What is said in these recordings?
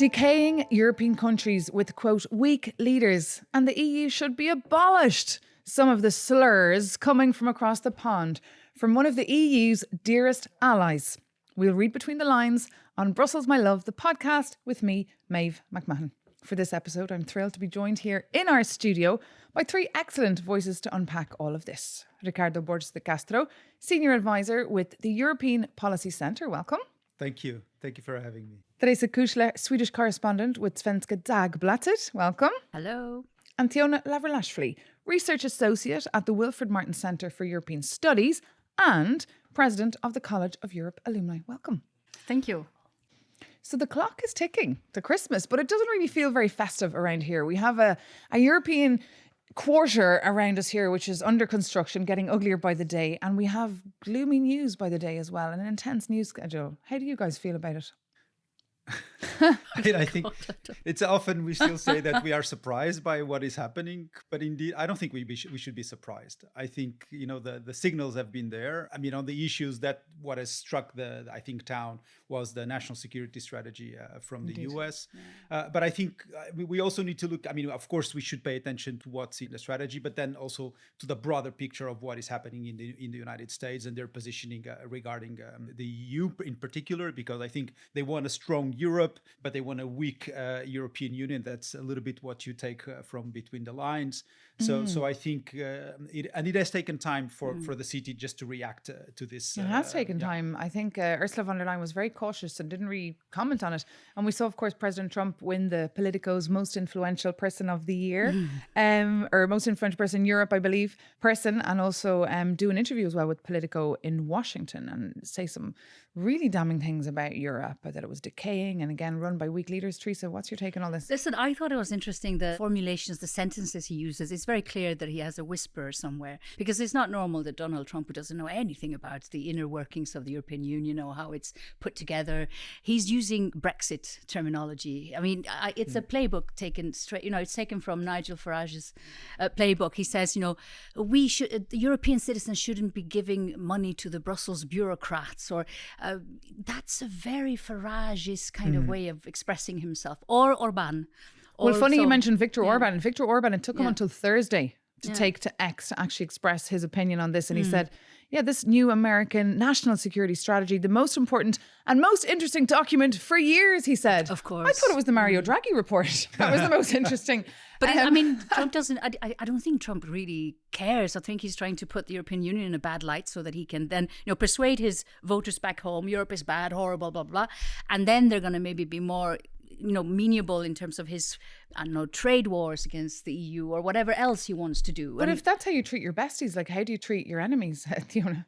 Decaying European countries with, quote, weak leaders, and the EU should be abolished. Some of the slurs coming from across the pond from one of the EU's dearest allies. We'll read between the lines on Brussels, My Love, the podcast with me, Maeve McMahon. For this episode, I'm thrilled to be joined here in our studio by three excellent voices to unpack all of this. Ricardo Borges de Castro, Senior Advisor with the European Policy Centre. Welcome. Thank you. Thank you for having me. Teresa Küchler, Swedish correspondent with Svenska Dagbladet. Welcome. Hello. And Teona Lavrelashvili, Research Associate at the Wilfried Martens Centre for European Studies and President of the College of Europe Alumni. Welcome. Thank you. So the clock is ticking to Christmas, but it doesn't really feel very festive around here. We have a European quarter around us here, which is under construction, getting uglier by the day. And we have gloomy news by the day as well, and an intense news schedule. How do you guys feel about it? I think it's often we still say that we are surprised by what is happening, but indeed, I don't think we should be surprised. I think, the signals have been there. I mean, on the issues that what has struck town was the national security strategy from the US. Yeah. But I think we also need to look, of course, we should pay attention to what's in the strategy, but then also to the broader picture of what is happening in the United States and their positioning regarding the EU in particular, because I think they want a strong Europe, but they want a weak European Union. That's a little bit what you take from between the lines. So I think it has taken time for the city just to react to this. It has taken time. I think Ursula von der Leyen was very cautious and didn't really comment on it. And we saw, of course, President Trump win the Politico's most influential person of the year, or most influential person in Europe, I believe, and also do an interview as well with Politico in Washington and say some really damning things about Europe, that it was decaying and again run by weak leaders. Teresa, what's your take on all this? Listen, I thought it was interesting, the formulations, the sentences he uses. It's very clear that he has a whisperer somewhere, because it's not normal that Donald Trump, who doesn't know anything about the inner workings of the European Union or how it's put together, he's using Brexit terminology. It's a playbook taken straight, it's taken from Nigel Farage's playbook. He says, the European citizens shouldn't be giving money to the Brussels bureaucrats, or that's a very Farage kind of way of expressing himself. Or Orban. Well, funny you mentioned Viktor Orban. And Viktor Orban, it took him until Thursday to take to X to actually express his opinion on this. And he said, this new American national security strategy, the most important and most interesting document for years, he said. Of course. I thought it was the Mario Draghi report. That was the most interesting. But Trump doesn't, I don't think Trump really cares. I think he's trying to put the European Union in a bad light so that he can then, persuade his voters back home. Europe is bad, horrible, blah, blah. And then they're going to maybe be more meanable in terms of his, trade wars against the EU or whatever else he wants to do. But if that's how you treat your besties, how do you treat your enemies, Teona?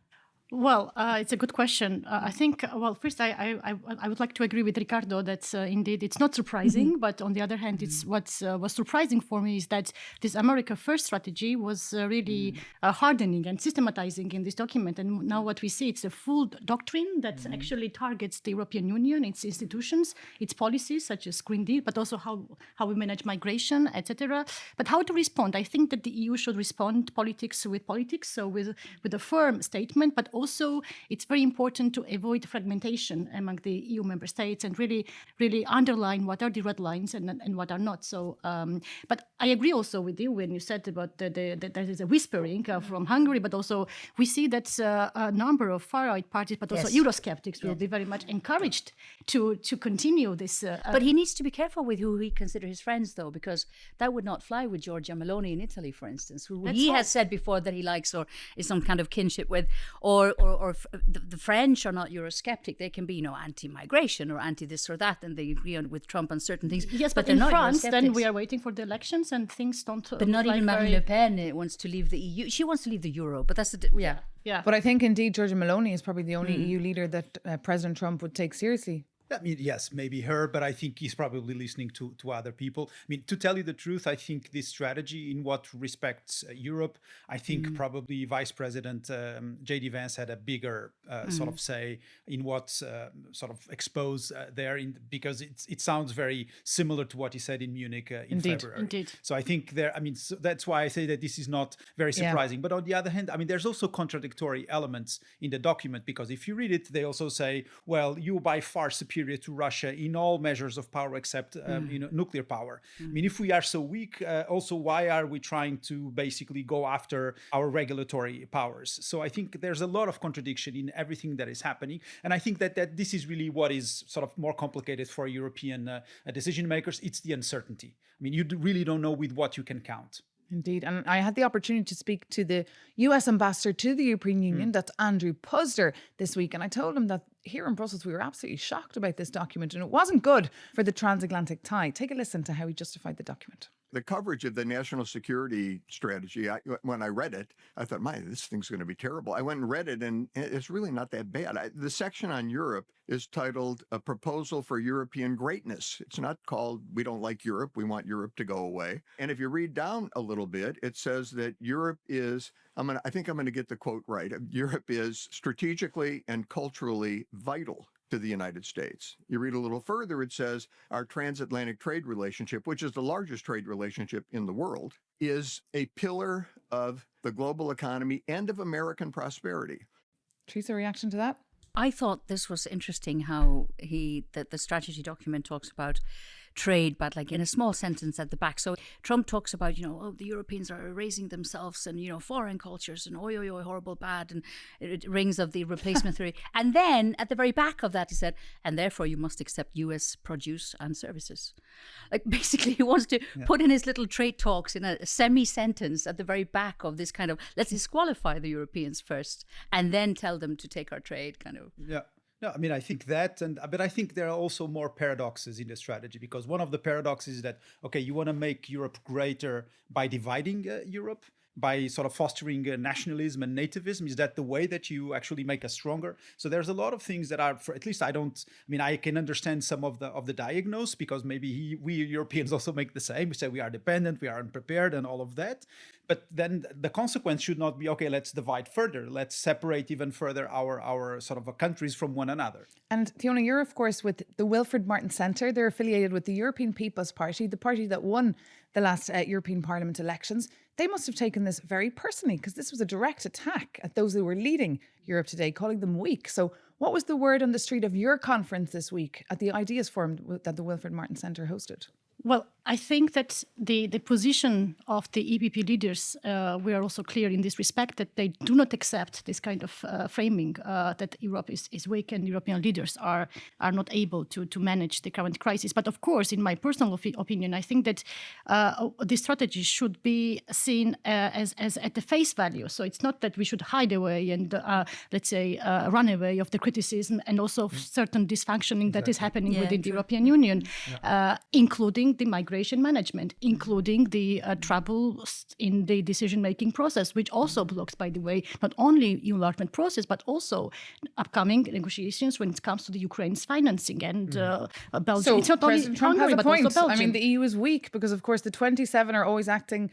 Well, it's a good question. I think, first, I would like to agree with Ricardo that indeed it's not surprising. But on the other hand, it's what was surprising for me is that this America First strategy was really hardening and systematizing in this document. And now what we see, it's a full doctrine that actually targets the European Union, its institutions, its policies, such as Green Deal, but also how we manage migration, etc. But how to respond? I think that the EU should respond politics with politics, so with a firm statement, but also, it's very important to avoid fragmentation among the EU member states and really, really underline what are the red lines and what are not. So, but I agree also with you when you said about that there is a whispering from Hungary, but also we see that a number of far-right parties, but also Eurosceptics will be very much encouraged to continue this. But he needs to be careful with who he considers his friends, though, because that would not fly with Giorgia Meloni in Italy, for instance, who he has said before that he likes or is some kind of kinship with, or the French are not Eurosceptic. They can be, anti-migration or anti-this or that, and they agree with Trump on certain things. Yes, but in France, then we are waiting for the elections and things don't. But not even Marine Le Pen wants to leave the EU. She wants to leave the euro, but that's yeah. But I think indeed Giorgia Meloni is probably the only EU leader that President Trump would take seriously. Yes, maybe her, but I think he's probably listening to other people. To tell you the truth, I think this strategy in what respects Europe, I think probably Vice President J.D. Vance had a bigger sort of say in what sort of expose there, because it sounds very similar to what he said in Munich in February. Indeed. So I think so that's why I say that this is not very surprising. But on the other hand, there's also contradictory elements in the document, because if you read it, they also say, well, you by far superior superior to Russia in all measures of power except nuclear power. I mean, if we are so weak, also why are we trying to basically go after our regulatory powers? So I think there's a lot of contradiction in everything that is happening, and I think that this is really what is sort of more complicated for European decision makers. It's the uncertainty. I mean, you really don't know with what you can count. Indeed. And I had the opportunity to speak to the US ambassador to the European Union, that's Andrew Puzder, this week. And I told him that here in Brussels, we were absolutely shocked about this document and it wasn't good for the transatlantic tie. Take a listen to how he justified the document. The coverage of the national security strategy, when I read it, I thought, this thing's going to be terrible. I went and read it, and it's really not that bad. The section on Europe is titled A Proposal for European Greatness. It's not called We Don't Like Europe, we want Europe to go away. And if you read down a little bit, it says that Europe is, I think I'm going to get the quote right, Europe is strategically and culturally vital to the United States. You read a little further, it says our transatlantic trade relationship, which is the largest trade relationship in the world, is a pillar of the global economy and of American prosperity. Teresa, reaction to that? I thought this was interesting how the strategy document talks about trade, but like in a small sentence at the back. So Trump talks about, the Europeans are erasing themselves and, foreign cultures and horrible, bad, and it rings of the replacement theory. And then at the very back of that, he said, and therefore you must accept US produce and services. Like basically he wants to put in his little trade talks in a semi-sentence at the very back of this kind of, let's disqualify the Europeans first and then tell them to take our trade kind of. Yeah. No, I mean, I think that, but I think there are also more paradoxes in the strategy, because one of the paradoxes is that, okay, you want to make Europe greater by dividing Europe, by sort of fostering nationalism and nativism. Is that the way that you actually make us stronger? So there's a lot of things that are, at least I can understand some of the diagnose, because maybe we Europeans also make the same. We say we are dependent, we are unprepared and all of that. But then the consequence should not be, okay, let's divide further. Let's separate even further our sort of countries from one another. And Teona, you're of course with the Wilfried Martens Centre. They're affiliated with the European People's Party, the party that won the last European Parliament elections. They must have taken this very personally, because this was a direct attack at those who were leading Europe today, calling them weak. So what was the word on the street of your conference this week at the Ideas Forum that the Wilfried Martens Centre hosted? Well, I think that the position of the EPP leaders, we are also clear in this respect that they do not accept this kind of framing that Europe is weak and European leaders are not able to manage the current crisis. But of course, in my personal opinion, I think that this strategy should be seen as at the face value. So it's not that we should hide away and, run away of the criticism and also certain dysfunctioning that is happening within the European Union, including the migration management, including the troubles in the decision-making process, which also blocks, by the way, not only enlargement process, but also upcoming negotiations when it comes to the Ukraine's financing and Belgium. So it's not President Trump Hungary, has a but point. also Belgium. I mean, the EU is weak because, of course, the 27 are always acting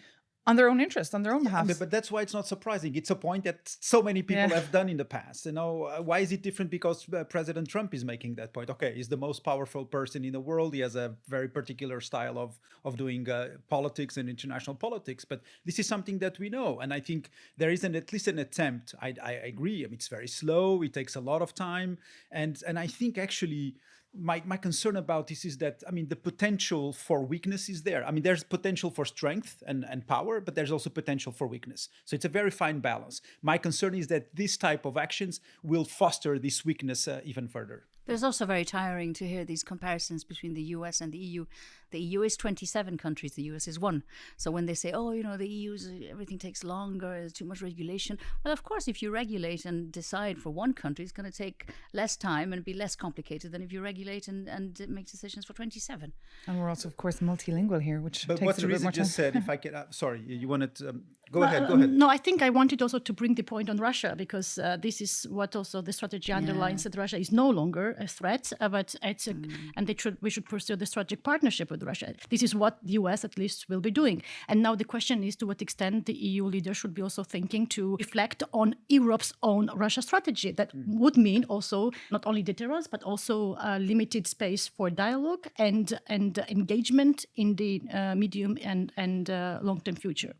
on their own interest, on their own behalf. But that's why it's not surprising. It's a point that so many people have done in the past. Why is it different? Because President Trump is making that point. Okay, he's the most powerful person in the world. He has a very particular style of doing politics and international politics. But this is something that we know. And I think there is at least an attempt. I agree. I mean, it's very slow. It takes a lot of time. And I think actually my concern about this is that, the potential for weakness is there. I mean, there's potential for strength and power, but there's also potential for weakness. So it's a very fine balance. My concern is that this type of actions will foster this weakness even further. But it's also very tiring to hear these comparisons between the US and the EU. The EU is 27 countries, the US is 1. So when they say, the EU's everything takes longer, there's too much regulation. Well, of course, if you regulate and decide for one country, it's going to take less time and be less complicated than if you regulate and make decisions for 27. And we're also, of course, multilingual here, which but takes what a little bit Teresa more just time. said, if I can, sorry, you wanted to, go ahead. No, I think I wanted also to bring the point on Russia, because this is what also the strategy underlines, that Russia is no longer a threat, but it's and we should pursue the strategic partnership with Russia. This is what the US at least will be doing. And now the question is to what extent the EU leaders should be also thinking to reflect on Europe's own Russia strategy. That would mean also not only deterrence, but also limited space for dialogue and engagement in the medium and long-term future.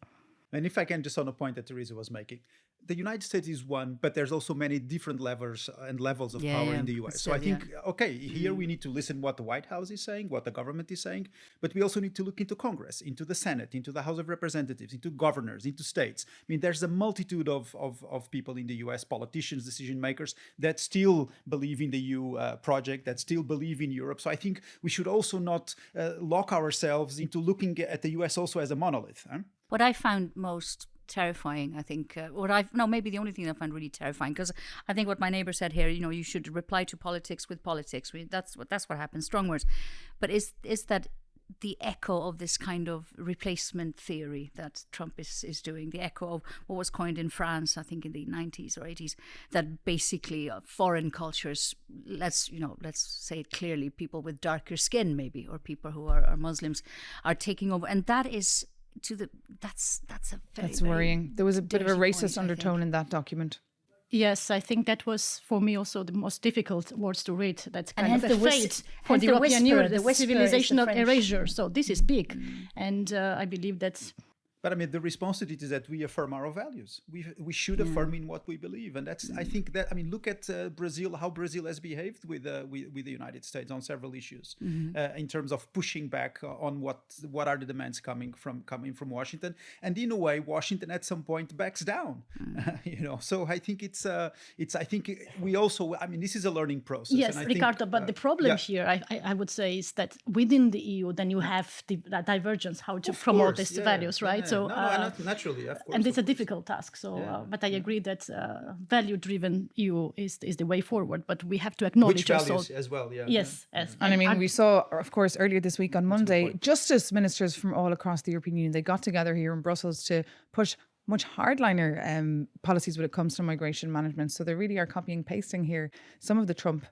And if I can, just on a point that Teresa was making, the United States is one, but there's also many different levels of power in the US. So I think, okay, here we need to listen what the White House is saying, what the government is saying, but we also need to look into Congress, into the Senate, into the House of Representatives, into governors, into states. I mean, there's a multitude of people in the US, politicians, decision makers, that still believe in the EU project, that still believe in Europe. So I think we should also not lock ourselves into looking at the US also as a monolith. What I found most terrifying, I think, maybe the only thing I find really terrifying, because I think what my neighbor said here, you should reply to politics with politics. That's what happens, strong words. But is that the echo of this kind of replacement theory that Trump is doing, the echo of what was coined in France, I think in the 90s or 80s, that basically foreign cultures, let's say it clearly, people with darker skin maybe, or people who are Muslims, are taking over. And that is that's worrying. There was a bit of a racist point, undertone in that document. Yes, I think that was for me also the most difficult words to read. That's kind and of a fate for the European Union, the civilizational erasure. So this is big, and I believe that's. But I mean, the response to it is that we affirm our values. We should affirm in what we believe, and that's. I think that. I mean, look at Brazil. How Brazil has behaved with the United States on several issues, in terms of pushing back on what are the demands coming from Washington, and in a way, Washington at some point backs down. So I think it's. I think we also. I mean, this is a learning process. Yes, and I Ricardo. think, but the problem here, I would say, is that within the EU, then you have that divergence how to promote these values, right? So naturally, of course, and it's a difficult task. So, but I agree that value-driven EU is the way forward. But we have to acknowledge which values also, as well. Yeah. Yes, yes. And I mean, we saw, of course, earlier this week on Monday, justice ministers from all across the European Union, they got together here in Brussels to push much hardliner policies when it comes to migration management. So they really are copying, pasting here some of the Trump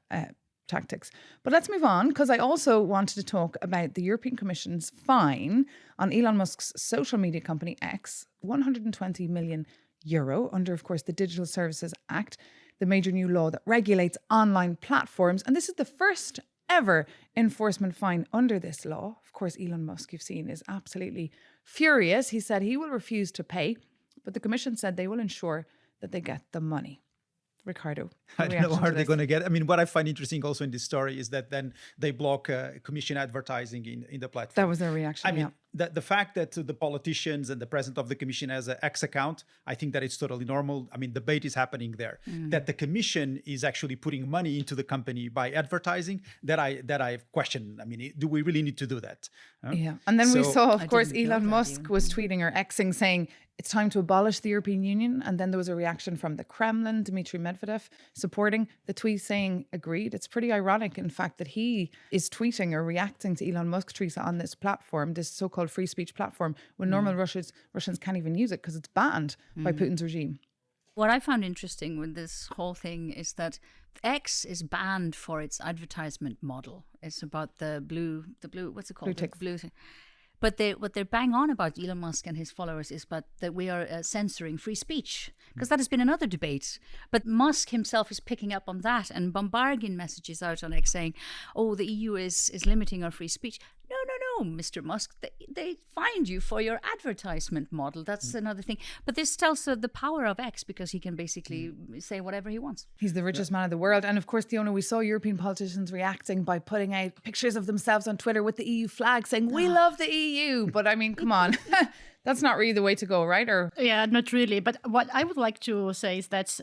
tactics. But let's move on, because I also wanted to talk about the European Commission's fine on Elon Musk's social media company X, €120 million under, of course, the Digital Services Act, the major new law that regulates online platforms. And this is the first ever enforcement fine under this law. Of course, Elon Musk, you've seen, is absolutely furious. He said he will refuse to pay, but the Commission said they will ensure that they get the money. Ricardo, I don't know how they're going to get. I mean, what I find interesting also in this story is that then they block commission advertising in the platform. That was their reaction. I mean, the fact that the politicians and the president of the commission has an X account, I think that it's totally normal. I mean, debate is happening there. That the commission is actually putting money into the company by advertising, that I question. I mean, do we really need to do that? Yeah. And then we saw, of course, Elon Musk was tweeting or Xing saying it's time to abolish the European Union. And then there was a reaction from the Kremlin, Dmitry Medvedev, supporting the tweet, saying agreed. It's pretty ironic, in fact, that he is tweeting or reacting to Elon Musk, Teresa, on this platform, this so-called free speech platform, when normal Russians can't even use it because it's banned by Putin's regime. What I found interesting with this whole thing is that X is banned for its advertisement model. It's about the blue, what's it called? Blue ticks. But what they're bang on about, Elon Musk and his followers, is that we are censoring free speech, because that has been another debate. But Musk himself is picking up on that and bombarding messages out on X saying, oh, the EU is limiting our free speech. No, Mr. Musk, they find you for your advertisement model. That's another thing. But this tells the power of X, because he can basically say whatever he wants. He's the richest man in the world. And of course, Teona, we saw European politicians reacting by putting out pictures of themselves on Twitter with the EU flag saying, we love the EU. But I mean, come on. That's not really the way to go, right? Or yeah, not really. But what I would like to say is that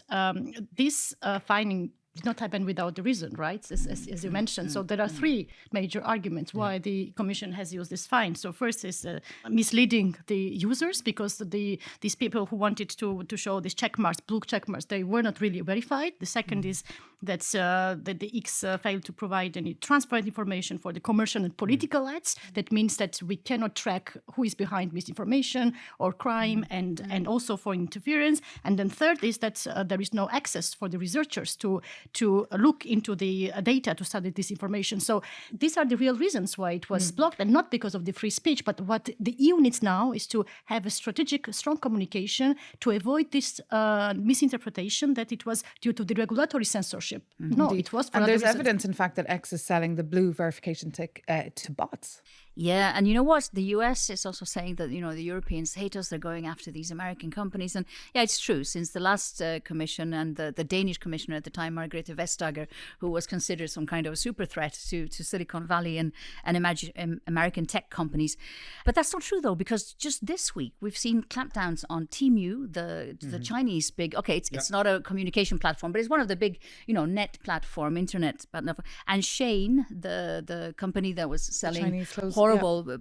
this finding did not happen without the reason, right? As you mentioned. So there are three major arguments why the Commission has used this fine. So first is misleading the users, because these people who wanted to show these check marks, blue check marks, they were not really verified. The second is that the X failed to provide any transparent information for the commercial and political ads. That means that we cannot track who is behind misinformation or crime, and also for interference. And then third is that there is no access for the researchers to look into the data to study this information. So these are the real reasons why it was blocked, and not because of the free speech. But what the EU needs now is to have a strategic, strong communication to avoid this misinterpretation that it was due to the regulatory censorship. No, it was for and other there's reasons. evidence, in fact, that X is selling the blue verification tick to bots. Yeah, and you know what? The US is also saying that, the Europeans hate us. They're going after these American companies. And yeah, it's true. Since the last commission and the Danish commissioner at the time, Margrethe Vestager, who was considered some kind of a super threat to Silicon Valley and American tech companies. But that's not true, though, because just this week, we've seen clampdowns on Temu, the Chinese big, it's not a communication platform, but it's one of the big, net platform, internet. And Shane, the company that was selling horrible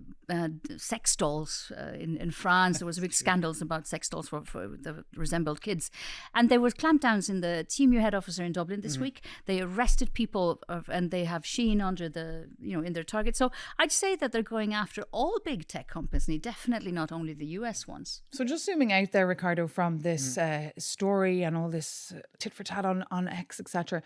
sex dolls in France. There was big scandals about sex dolls for the resembled kids. And there were clampdowns in the Temu head office in Dublin this week. They arrested people and they have Sheen under in their target. So I'd say that they're going after all big tech companies, definitely not only the US ones. So just zooming out there, Ricardo, from this story and all this tit for tat on X, etc.,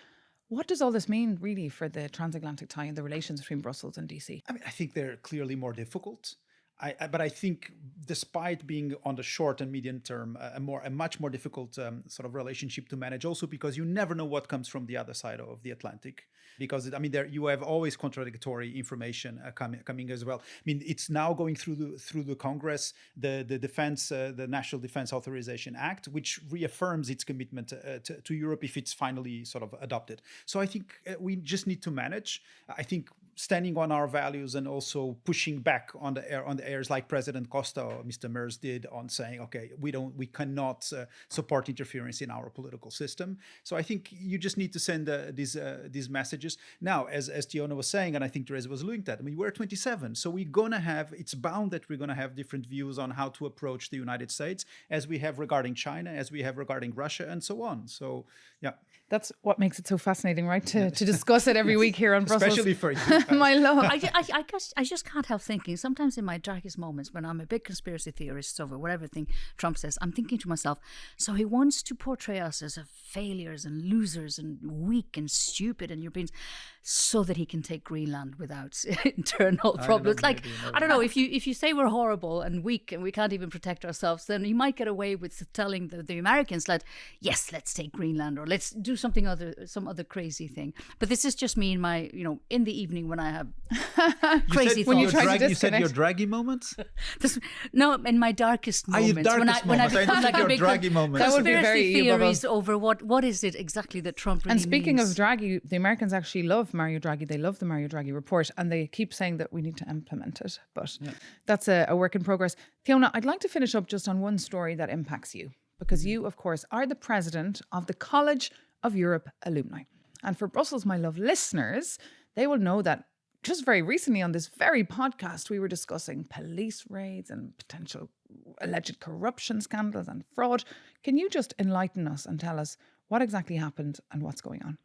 what does all this mean really for the transatlantic tie and the relations between Brussels and DC? I mean, I think they're clearly more difficult. But I think, despite being on the short and medium term, a much more difficult sort of relationship to manage, also because you never know what comes from the other side of the Atlantic. Because you have always contradictory information coming as well. I mean, it's now going through the Congress, the National Defense Authorization Act, which reaffirms its commitment to Europe if it's finally sort of adopted. So I think we just need to manage. I think standing on our values and also pushing back on the airs like President Costa or Mr. Merz did on saying, okay, we cannot support interference in our political system. So I think you just need to send these messages. Now, as Teona was saying, and I think Teresa was alluding to that, I mean, we're 27, so it's bound that we're going to have different views on how to approach the United States, as we have regarding China, as we have regarding Russia, and so on. So, yeah. That's what makes it so fascinating, right? To discuss it every week here on Brussels. Especially for you. My love. I just can't help thinking, sometimes in my darkest moments, when I'm a big conspiracy theorist over whatever thing Trump says, I'm thinking to myself, so he wants to portray us as failures and losers and weak and stupid and Europeans so that he can take Greenland without internal problems. I don't know, if you say we're horrible and weak and we can't even protect ourselves, then you might get away with telling the Americans that, yes, let's take Greenland or let's do some other crazy thing. But this is just me in my, in the evening when I have crazy thoughts. You said your draggy moments? No, in my darkest moments. When I become like a big draggy moments. That would be conspiracy very theories over what is it exactly that Trump really And speaking means. of Draghi, the Americans actually love Mario Draghi. They love the Mario Draghi report and they keep saying that we need to implement it. But that's a work in progress. Teona, I'd like to finish up just on one story that impacts you, because you, of course, are the president of the College of Europe Alumni. And for Brussels, my love listeners, they will know that just very recently on this very podcast, we were discussing police raids and potential alleged corruption scandals and fraud. Can you just enlighten us and tell us what exactly happened and what's going on?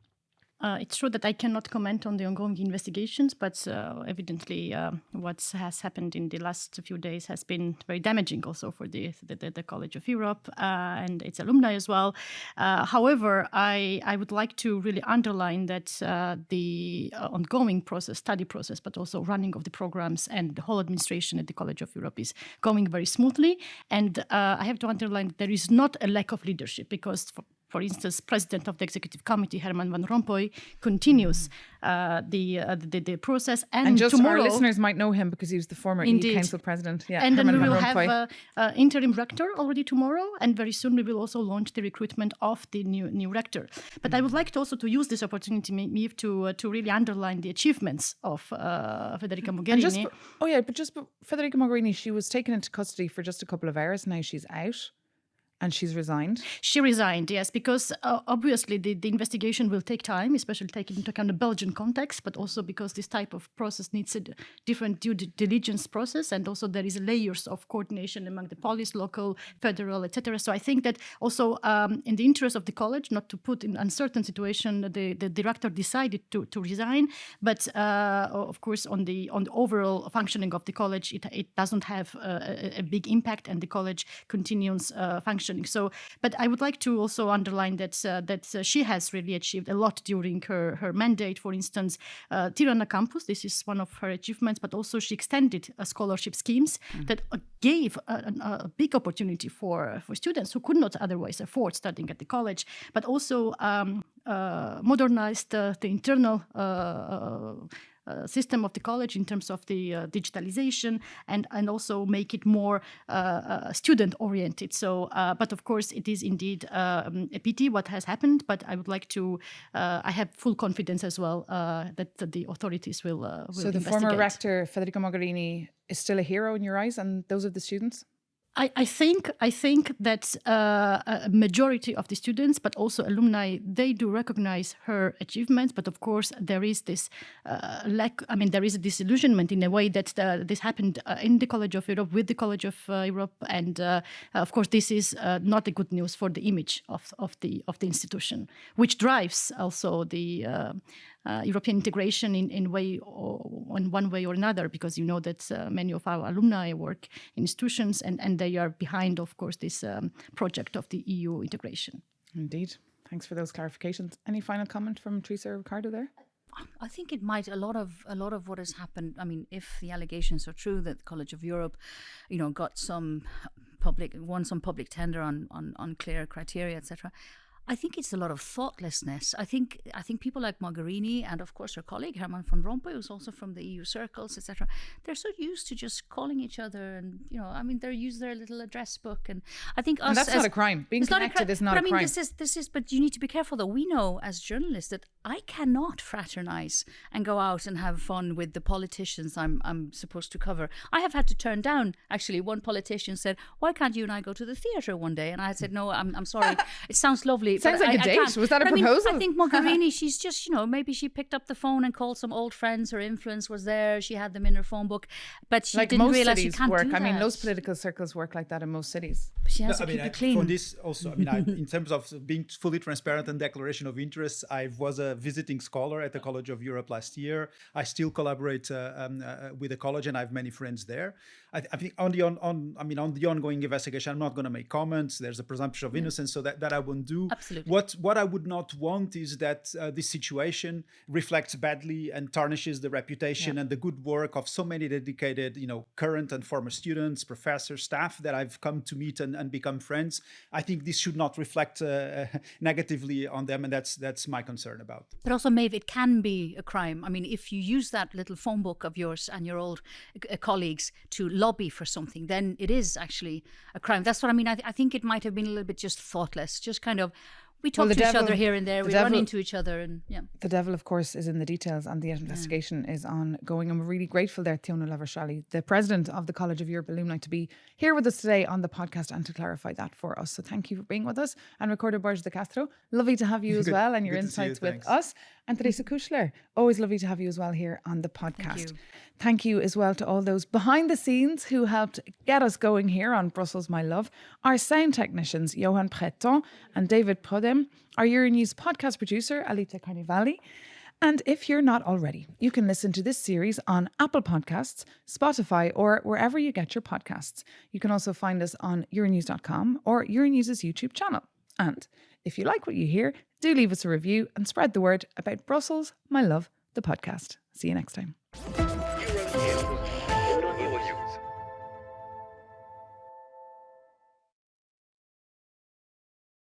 It's true that I cannot comment on the ongoing investigations, but evidently what has happened in the last few days has been very damaging also for the College of Europe and its alumni as well. However, I would like to really underline that the ongoing study process, but also running of the programs and the whole administration at the College of Europe is going very smoothly. And I have to underline that there is not a lack of leadership, because for instance, President of the Executive Committee, Herman Van Rompuy, continues the process. And just tomorrow, our listeners might know him because he was the former EU Council President. Yeah, and Herman then we will Van Rompuy. have interim rector already tomorrow, and very soon we will also launch the recruitment of the new rector. But I would like to also to use this opportunity, Miv, to really underline the achievements of Federica Mogherini. But Federica Mogherini, she was taken into custody for just a couple of hours. Now she's out. And she's resigned? She resigned, yes, because obviously the investigation will take time, especially taking into account the Belgian context, but also because this type of process needs a different due diligence process, and also there is layers of coordination among the police, local, federal, etc. So I think that also in the interest of the college, not to put in uncertain situation, the director decided to resign, but of course on the overall functioning of the college, it doesn't have a big impact, and the college continues functioning. So, but I would like to also underline that she has really achieved a lot during her mandate. For instance, Tirana campus, this is one of her achievements, but also she extended scholarship schemes that gave a big opportunity for students who could not otherwise afford studying at the college, but also modernized the internal system of the college in terms of the digitalization and also make it more student oriented. So, but of course, it is indeed a pity what has happened. But I would like to. I have full confidence as well that the authorities will. So the former rector Federico Mogherini is still a hero in your eyes, and those of the students? I think that a majority of the students, but also alumni, they do recognize her achievements. But of course, there is this lack. I mean, there is a disillusionment in a way that this happened in the College of Europe with the College of Europe, and of course, this is not a good news for the image of the institution, which drives also the. European integration in one way or another, because you know that many of our alumni work in institutions and they are behind, of course, this project of the EU integration. Indeed. Thanks for those clarifications. Any final comment from Teresa or Ricardo there? I think it might a lot of what has happened. I mean, if the allegations are true that the College of Europe, got won some public tender on clear criteria, etc. I think it's a lot of thoughtlessness. I think people like Mogherini and of course her colleague Herman van Rompuy, who's also from the EU circles, etc. They're so used to just calling each other, and they use their little address book, and I think us. And that's not a crime. Being connected is not a crime. But I mean, this is. But you need to be careful, though. We know as journalists that I cannot fraternize and go out and have fun with the politicians I'm supposed to cover. I have had to turn down. Actually, one politician said, "Why can't you and I go to the theatre one day?" And I said, "No, I'm sorry. It sounds lovely." Sounds like a date. Can't. Was that a but proposal? I think Mogherini, she's just, maybe she picked up the phone and called some old friends. Her influence was there. She had them in her phone book. But she didn't realize she can't work. do that. I mean, most political circles work like that in most cities. But she has to keep it clean. For this also, in terms of being fully transparent and declaration of interests, I was a visiting scholar at the College of Europe last year. I still collaborate with the college, and I have many friends there. I think on the ongoing investigation, I'm not going to make comments. There's a presumption of innocence, so that I won't do. Absolutely. What I would not want is that this situation reflects badly and tarnishes the reputation and the good work of so many dedicated, current and former students, professors, staff that I've come to meet and become friends. I think this should not reflect negatively on them, and that's my concern about. But also, Maeve, it can be a crime. I mean, if you use that little phone book of yours and your old colleagues to lobby for something, then it is actually a crime. That's what I mean. I think it might have been a little bit just thoughtless, just kind of. We talk to each other here and there. We run into each other, and The devil, of course, is in the details, and the investigation is ongoing. And we're really grateful there, Teona Lavrelashvili, the president of the College of Europe Alumni, to be here with us today on the podcast and to clarify that for us. So thank you for being with us. And Ricardo Borges de Castro, lovely to have you as well, and your insights with us. And Teresa Küchler, always lovely to have you as well here on the podcast. Thank you as well to all those behind the scenes who helped get us going here on Brussels, My Love. Our sound technicians, Johan Breton and David Prodem. Our Euronews podcast producer, Alita Carnivali. And if you're not already, you can listen to this series on Apple Podcasts, Spotify, or wherever you get your podcasts. You can also find us on euronews.com or Euronews' YouTube channel. And if you like what you hear, do leave us a review and spread the word about Brussels, My Love, the podcast. See you next time.